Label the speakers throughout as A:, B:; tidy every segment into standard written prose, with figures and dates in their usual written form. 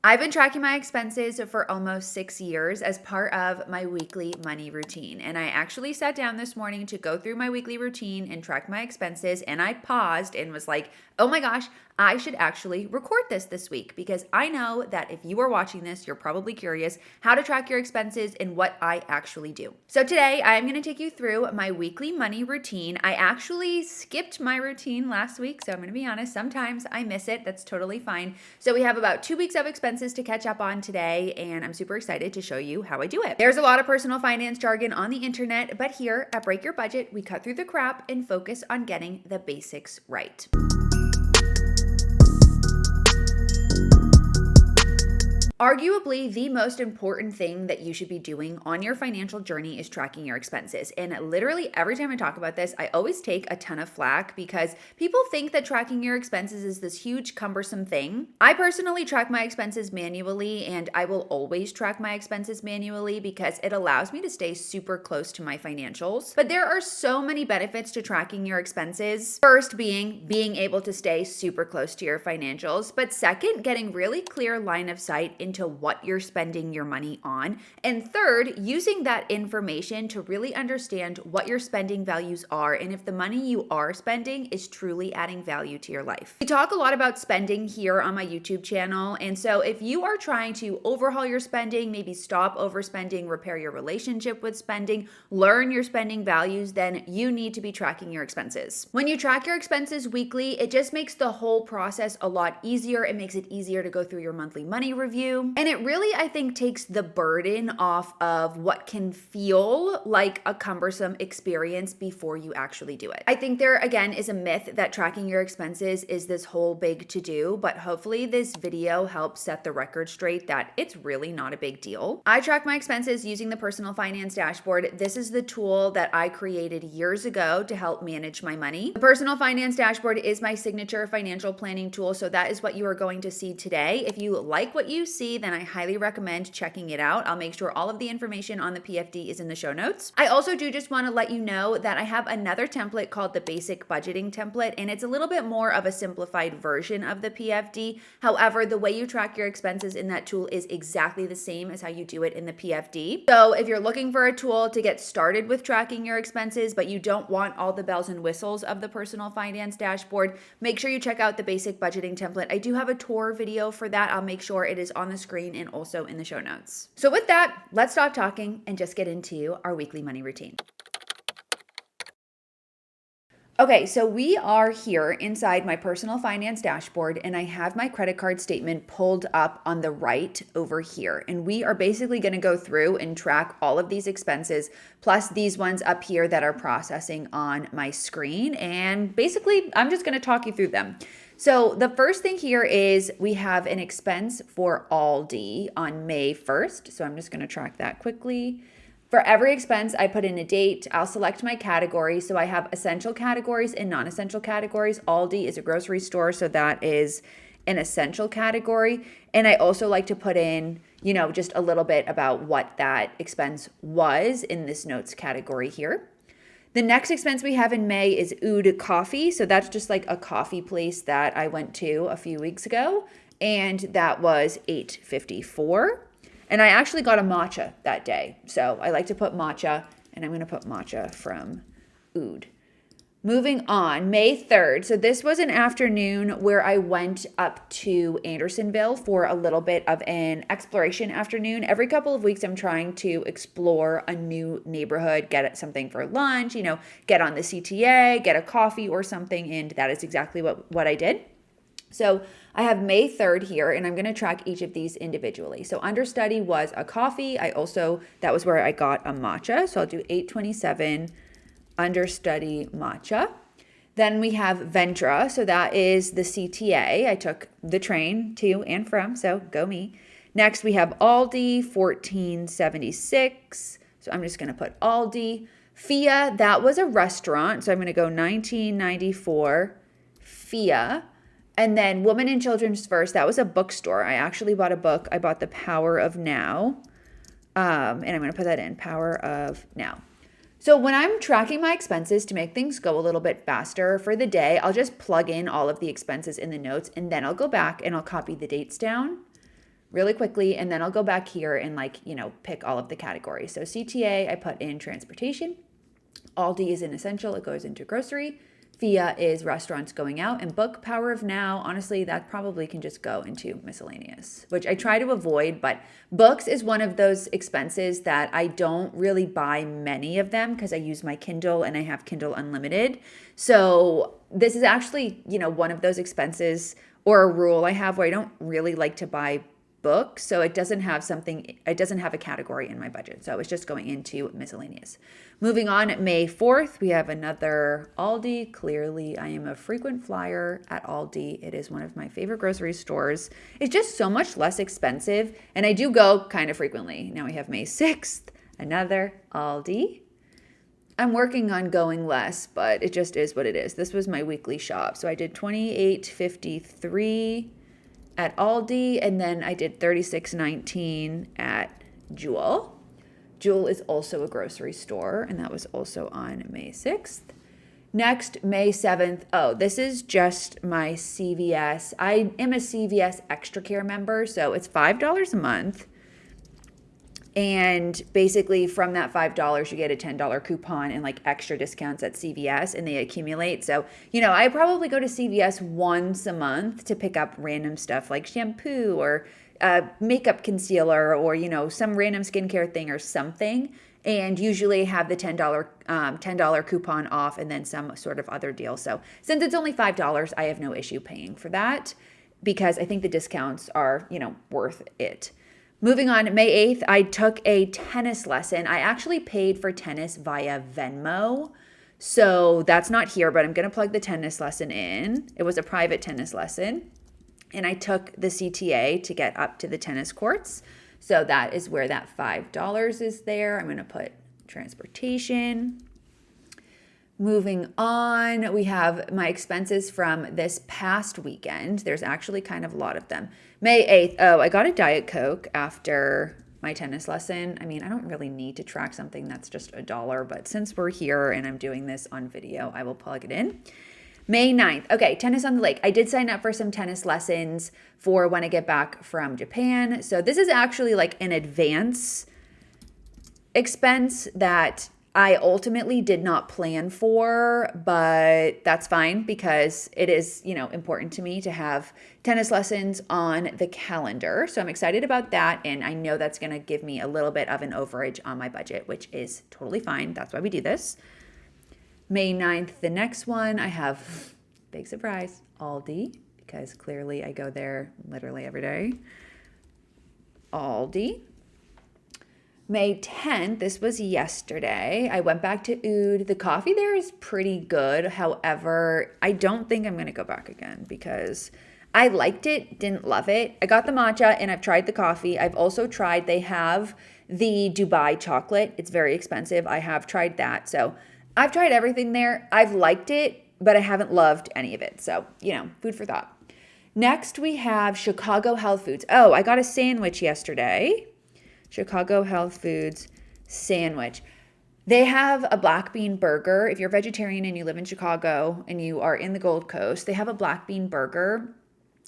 A: I've been tracking my expenses for almost 6 years as part of my weekly money routine. And I actually sat down this morning to go through my weekly routine and track my expenses. And I paused and was like, oh my gosh, I should actually record this week because I know that if you are watching this, you're probably curious how to track your expenses and what I actually do. So today I'm going to take you through my weekly money routine. I actually skipped my routine last week, so I'm going to be honest, sometimes I miss it. That's totally fine. So we have about 2 weeks of expenses to catch up on today, and I'm super excited to show you how I do it. There's a lot of personal finance jargon on the internet, but here at Break Your Budget, we cut through the crap and focus on getting the basics right. Arguably, the most important thing that you should be doing on your financial journey is tracking your expenses. And literally every time I talk about this, I always take a ton of flack because people think that tracking your expenses is this huge cumbersome thing. I personally track my expenses manually, and I will always track my expenses manually because it allows me to stay super close to my financials. But there are so many benefits to tracking your expenses. First being able to stay super close to your financials, but second, getting really clear line of sight into what you're spending your money on. And third, using that information to really understand what your spending values are and if the money you are spending is truly adding value to your life. We talk a lot about spending here on my YouTube channel. And so if you are trying to overhaul your spending, maybe stop overspending, repair your relationship with spending, learn your spending values, then you need to be tracking your expenses. When you track your expenses weekly, it just makes the whole process a lot easier. It makes it easier to go through your monthly money review. And it really, I think, takes the burden off of what can feel like a cumbersome experience before you actually do it. I think there, again, is a myth that tracking your expenses is this whole big to-do, but hopefully this video helps set the record straight that it's really not a big deal. I track my expenses using the Personal Finance Dashboard. This is the tool that I created years ago to help manage my money. The Personal Finance Dashboard is my signature financial planning tool, so that is what you are going to see today. If you like what you see, then I highly recommend checking it out. I'll make sure all of the information on the PFD is in the show notes. I also do just want to let you know that I have another template called the Basic Budgeting Template, and it's a little bit more of a simplified version of the PFD. However, the way you track your expenses in that tool is exactly the same as how you do it in the PFD. So if you're looking for a tool to get started with tracking your expenses, but you don't want all the bells and whistles of the Personal Finance Dashboard, make sure you check out the Basic Budgeting Template. I do have a tour video for that. I'll make sure it is on the screen and also in the show notes. So with that, let's stop talking and just get into our weekly money routine. Okay, so we are here inside my Personal Finance Dashboard, and I have my credit card statement pulled up on the right over here. And we are basically going to go through and track all of these expenses, plus these ones up here that are processing on my screen. And basically, I'm just going to talk you through them. So the first thing here is we have an expense for Aldi on May 1st. So I'm just going to track that quickly. For every expense, I put in a date. I'll select my category. So I have essential categories and non-essential categories. Aldi is a grocery store, so that is an essential category. And I also like to put in, just a little bit about what that expense was in this notes category here. The next expense we have in May is Oud Coffee. So that's just like a coffee place that I went to a few weeks ago. And that was $8.54. And I actually got a matcha that day. So I like to put matcha, and I'm going to put matcha from Oud. Moving on, May 3rd. So this was an afternoon where I went up to Andersonville for a little bit of an exploration afternoon. Every couple of weeks, I'm trying to explore a new neighborhood, get something for lunch, get on the CTA, get a coffee or something. And that is exactly what I did. So I have May 3rd here, and I'm going to track each of these individually. So understudy was a coffee. That was where I got a matcha. So I'll do $8.27 understudy matcha. Then we have Ventra. So that is the CTA. I took the train to and from, so go me. Next we have Aldi, $14.76. So I'm just going to put Aldi. Fia, that was a restaurant. So I'm going to go $19.94 Fia. And then Women and Children's First, that was a bookstore. I actually bought a book. I bought The Power of Now. And I'm going to put that in, Power of Now. So when I'm tracking my expenses to make things go a little bit faster for the day, I'll just plug in all of the expenses in the notes, and then I'll go back and I'll copy the dates down really quickly, and then I'll go back here and pick all of the categories. So CTA, I put in transportation. Aldi is an essential, it goes into grocery. FIA is restaurants going out, and book Power of Now. Honestly, that probably can just go into miscellaneous, which I try to avoid, but books is one of those expenses that I don't really buy many of them because I use my Kindle and I have Kindle Unlimited. So this is actually, one of those expenses or a rule I have where I don't really like to buy books, so it doesn't have a category in my budget. So it's just going into miscellaneous. Moving on, May 4th, we have another Aldi. Clearly, I am a frequent flyer at Aldi. It is one of my favorite grocery stores. It's just so much less expensive, and I do go kind of frequently. Now we have May 6th, another Aldi. I'm working on going less, but it just is what it is. This was my weekly shop. So I did $28.53 at Aldi, and then I did $36.19 at Jewel. Jewel is also a grocery store, and that was also on May 6th. Next, May 7th. Oh, this is just my CVS. I am a CVS Extra Care member, so it's $5 a month. And basically from that $5, you get a $10 coupon and extra discounts at CVS, and they accumulate. So, I probably go to CVS once a month to pick up random stuff like shampoo or makeup concealer or, some random skincare thing or something. And usually have the $10 coupon off and then some sort of other deal. So since it's only $5, I have no issue paying for that because I think the discounts are, worth it. Moving on, May 8th, I took a tennis lesson. I actually paid for tennis via Venmo. So that's not here, but I'm going to plug the tennis lesson in. It was a private tennis lesson. And I took the CTA to get up to the tennis courts. So that is where that $5 is there. I'm going to put transportation. Moving on, we have my expenses from this past weekend. There's actually kind of a lot of them. May 8th, I got a Diet Coke after my tennis lesson. I mean, I don't really need to track something that's just $1, but since we're here and I'm doing this on video, I will plug it in. May 9th, okay, tennis on the lake. I did sign up for some tennis lessons for when I get back from Japan. So this is actually an advance expense that I ultimately did not plan for, but that's fine because it is, important to me to have tennis lessons on the calendar. So I'm excited about that. And I know that's going to give me a little bit of an overage on my budget, which is totally fine. That's why we do this. May 9th, the next one, I have, big surprise, Aldi, because clearly I go there literally every day. Aldi. May 10th, this was yesterday, I went back to Oud. The coffee there is pretty good. However, I don't think I'm going to go back again because I liked it, didn't love it. I got the matcha and I've tried the coffee. I've also tried, they have the Dubai chocolate. It's very expensive. I have tried that. So I've tried everything there. I've liked it, but I haven't loved any of it. So, food for thought. Next, we have Chicago Health Foods. Oh, I got a sandwich yesterday. Chicago Health Foods sandwich. They have a black bean burger. If you're vegetarian and you live in Chicago and you are in the Gold Coast, they have a black bean burger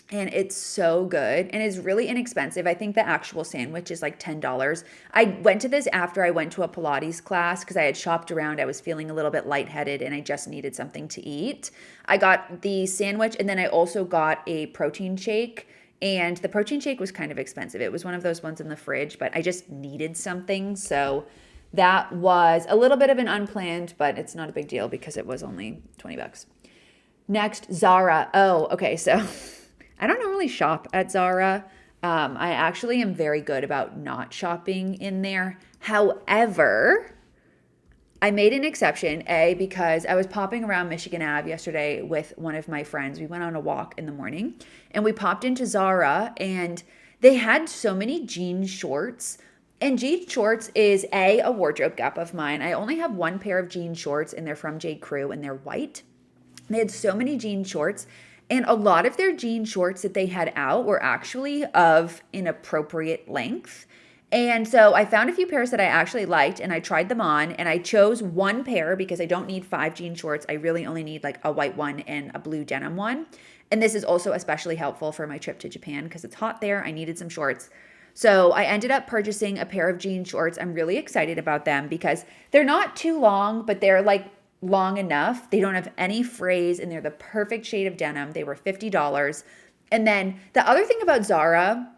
A: and it's so good and it's really inexpensive. I think the actual sandwich is $10. I went to this after I went to a Pilates class because I had shopped around. I was feeling a little bit lightheaded and I just needed something to eat. I got the sandwich and then I also got a protein shake. And the protein shake was kind of expensive. It was one of those ones in the fridge, but I just needed something. So that was a little bit of an unplanned, but it's not a big deal because it was only $20. Next, Zara. Oh, okay. So I don't normally shop at Zara. I actually am very good about not shopping in there. However, I made an exception, because I was popping around Michigan Ave yesterday with one of my friends. We went on a walk in the morning and we popped into Zara and they had so many jean shorts. And jean shorts is a wardrobe gap of mine. I only have one pair of jean shorts and they're from J. Crew and they're white. They had so many jean shorts and a lot of their jean shorts that they had out were actually of inappropriate length. And so I found a few pairs that I actually liked and I tried them on and I chose one pair because I don't need 5 jean shorts. I really only need like a white one and a blue denim one. And this is also especially helpful for my trip to Japan because it's hot there. I needed some shorts. So I ended up purchasing a pair of jean shorts. I'm really excited about them because they're not too long, but they're like long enough. They don't have any frays and they're the perfect shade of denim. They were $50. And then the other thing about Zara,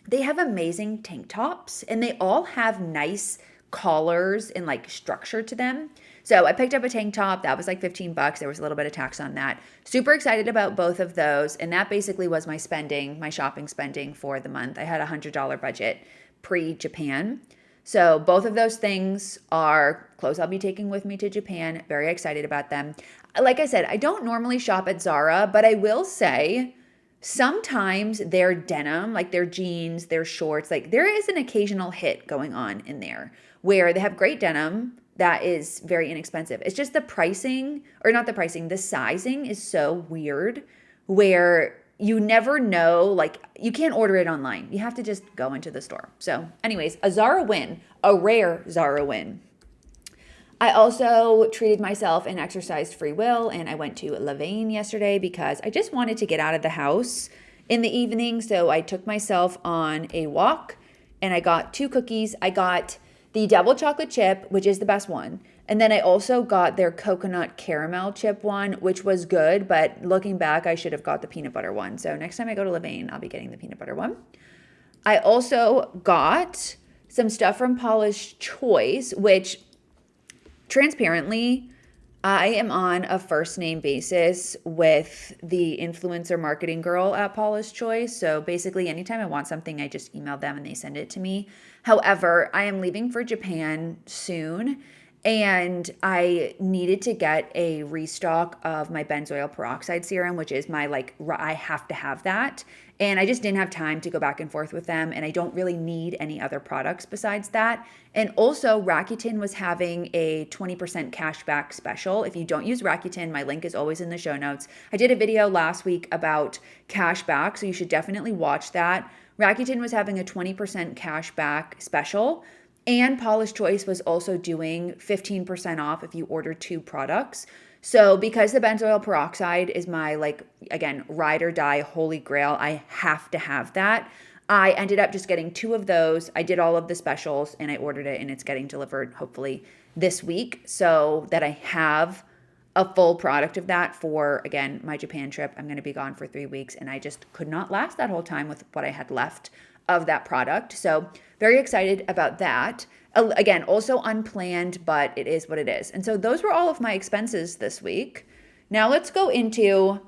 A: they have amazing tank tops and they all have nice collars and like structure to them. So I picked up a tank top that was like $15. There was a little bit of tax on that. Super excited about both of those. And that basically was my spending, my shopping spending for the month. I had a $100 budget pre-Japan. So both of those things are clothes I'll be taking with me to Japan. Very excited about them. Like I said, I don't normally shop at Zara, but I will say sometimes their denim, like their jeans, their shorts, like there is an occasional hit going on in there where they have great denim that is very inexpensive. It's just the pricing, or not the pricing, the sizing is so weird where you never know, like you can't order it online. You have to just go into the store. So anyways, a Zara win, a rare Zara win. I also treated myself and exercised free will, and I went to Levain yesterday because I just wanted to get out of the house in the evening. So I took myself on a walk and I got 2 cookies. I got the double chocolate chip, which is the best one. And then I also got their coconut caramel chip one, which was good. But looking back, I should have got the peanut butter one. So next time I go to Levain, I'll be getting the peanut butter one. I also got some stuff from Paula's Choice, which transparently, I am on a first name basis with the influencer marketing girl at Paula's Choice. So basically, anytime I want something, I just email them and they send it to me. However, I am leaving for Japan soon and I needed to get a restock of my benzoyl peroxide serum, which is my I have to have that. And I just didn't have time to go back and forth with them. And I don't really need any other products besides that. And also Rakuten was having a 20% cashback special. If you don't use Rakuten, my link is always in the show notes. I did a video last week about cashback, so you should definitely watch that. Rakuten was having a 20% cashback special. And Paula's Choice was also doing 15% off if you order 2 products. So because the benzoyl peroxide is my again, ride or die holy grail, I have to have that. I ended up just getting 2 of those. I did all of the specials and I ordered it and it's getting delivered hopefully this week so that I have a full product of that for, again, my Japan trip. I'm going to be gone for 3 weeks and I just could not last that whole time with what I had left of that product. So very excited about that. Again, also unplanned, but it is what it is. And so those were all of my expenses this week. Now let's go into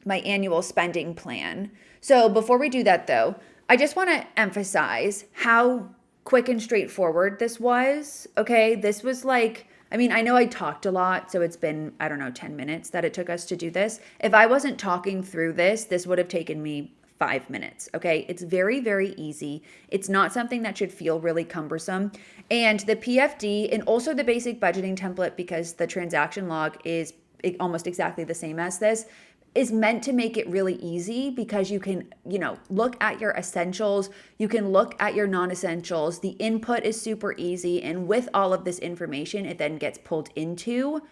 A: my annual spending plan. So before we do that though, I just want to emphasize how quick and straightforward this was. Okay, this was I know I talked a lot, so it's been, 10 minutes that it took us to do this. If I wasn't talking through this, this would have taken me 5 minutes. Okay. It's very, very easy. It's not something that should feel really cumbersome. And the PFD and also the basic budgeting template, because the transaction log is almost exactly the same as this, is meant to make it really easy because you can, look at your essentials. You can look at your non-essentials. The input is super easy. And with all of this information, it then gets pulled into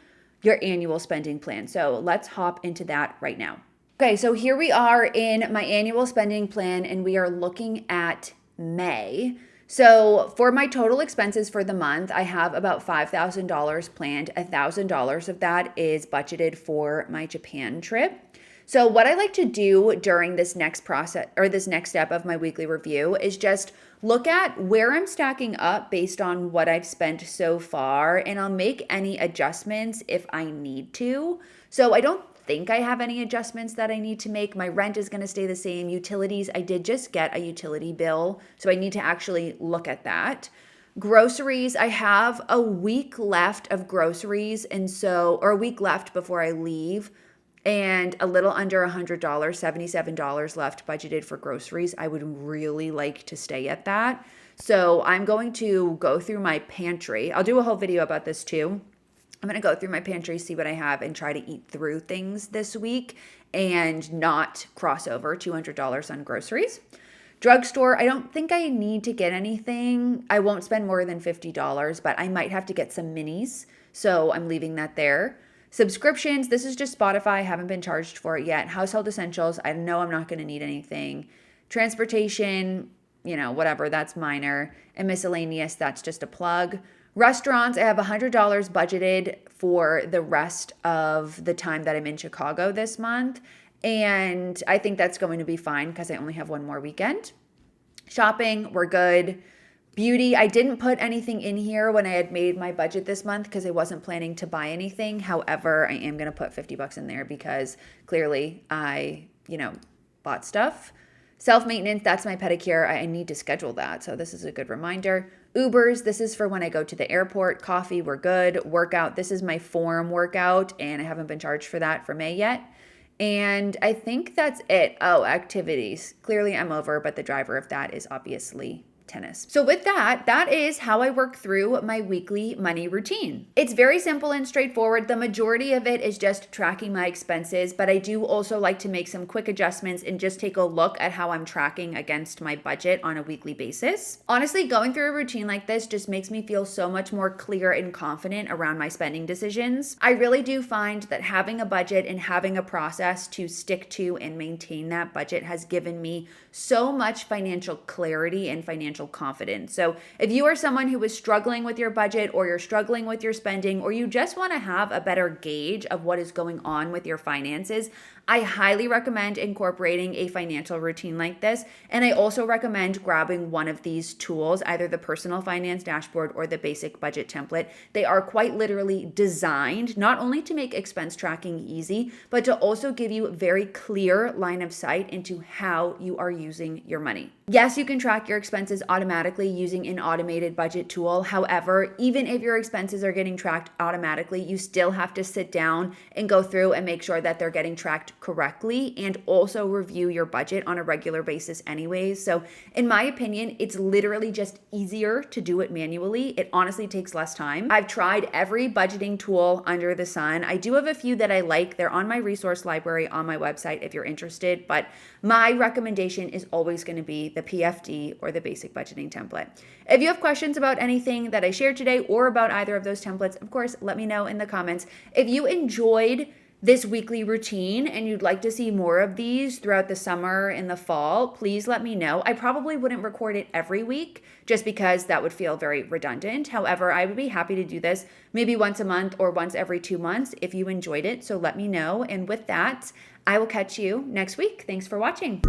A: your annual spending plan. So let's hop into that right now. Okay, so here we are in my annual spending plan and we are looking at May. So for my total expenses for the month, I have about $5,000 planned. $1,000 of that is budgeted for my Japan trip. So what I like to do during this next process or this next step of my weekly review is just look at where I'm stacking up based on what I've spent so far, and I'll make any adjustments if I need to. So I don't think I have any adjustments that I need to make. My rent is going to stay the same. Utilities, I did just get a utility bill, so I need to actually look at that. Groceries, I have a week left of groceries, or a week left before I leave, and a little under $100, $77 left budgeted for groceries. I would really like to stay at that. So I'm going to go through my pantry. I'll do a whole video about this too. I'm going to go through my pantry, see what I have, and try to eat through things this week and not cross over $200 on groceries. Drugstore, I don't think I need to get anything. I won't spend more than $50, but I might have to get some minis. So I'm leaving that there. Subscriptions, this is just Spotify. I haven't been charged for it yet. Household essentials, I know I'm not going to need anything. Transportation, whatever, that's minor. And miscellaneous, that's just a plug. Restaurants, I have $100 budgeted for the rest of the time that I'm in Chicago this month. And I think that's going to be fine because I only have one more weekend. Shopping, we're good. Beauty, I didn't put anything in here when I had made my budget this month because I wasn't planning to buy anything. However, I am going to put $50 in there because clearly I, bought stuff. Self-maintenance, that's my pedicure. I need to schedule that. So this is a good reminder. Ubers, this is for when I go to the airport. Coffee, we're good. Workout, this is my form workout and I haven't been charged for that for May yet. And I think that's it. Oh, activities. Clearly I'm over, but the driver of that is obviously tennis. So with that, that is how I work through my weekly money routine. It's very simple and straightforward. The majority of it is just tracking my expenses, but I do also like to make some quick adjustments and just take a look at how I'm tracking against my budget on a weekly basis. Honestly, going through a routine like this just makes me feel so much more clear and confident around my spending decisions. I really do find that having a budget and having a process to stick to and maintain that budget has given me so much financial clarity and financial confidence. So if you are someone who is struggling with your budget or you're struggling with your spending or you just want to have a better gauge of what is going on with your finances, I highly recommend incorporating a financial routine like this. And I also recommend grabbing one of these tools, either the personal finance dashboard or the basic budget template. They are quite literally designed not only to make expense tracking easy, but to also give you a very clear line of sight into how you are using your money. Yes, you can track your expenses automatically using an automated budget tool. However, even if your expenses are getting tracked automatically, you still have to sit down and go through and make sure that they're getting tracked correctly and also review your budget on a regular basis anyways. So in my opinion, it's literally just easier to do it manually. It honestly takes less time. I've tried every budgeting tool under the sun. I do have a few that I like. They're on my resource library on my website if you're interested, but my recommendation is always going to be the PFD or the basic budgeting template. If you have questions about anything that I shared today or about either of those templates, of course, let me know in the comments. If you enjoyed this weekly routine and you'd like to see more of these throughout the summer and the fall, please let me know. I probably wouldn't record it every week just because that would feel very redundant. However, I would be happy to do this maybe once a month or once every 2 months if you enjoyed it. So let me know. And with that, I will catch you next week. Thanks for watching.